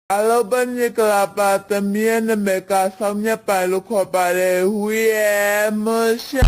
Alo bên như là bà tầm miên nên mẹ cả xong nhé bà lúc họ bà đề huy em mơ shine.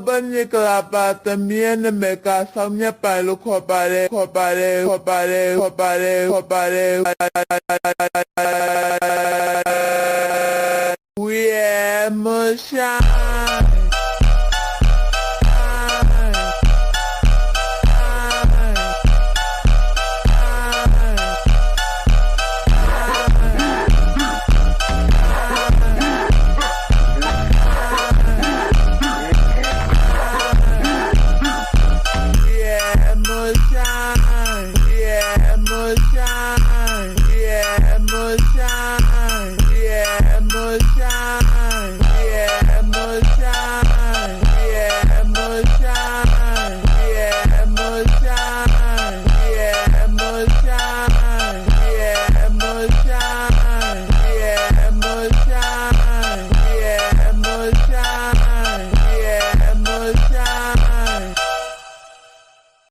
Bên như là bà tầm miên nên mẹ cả xong nhé bà lúc họ bà đề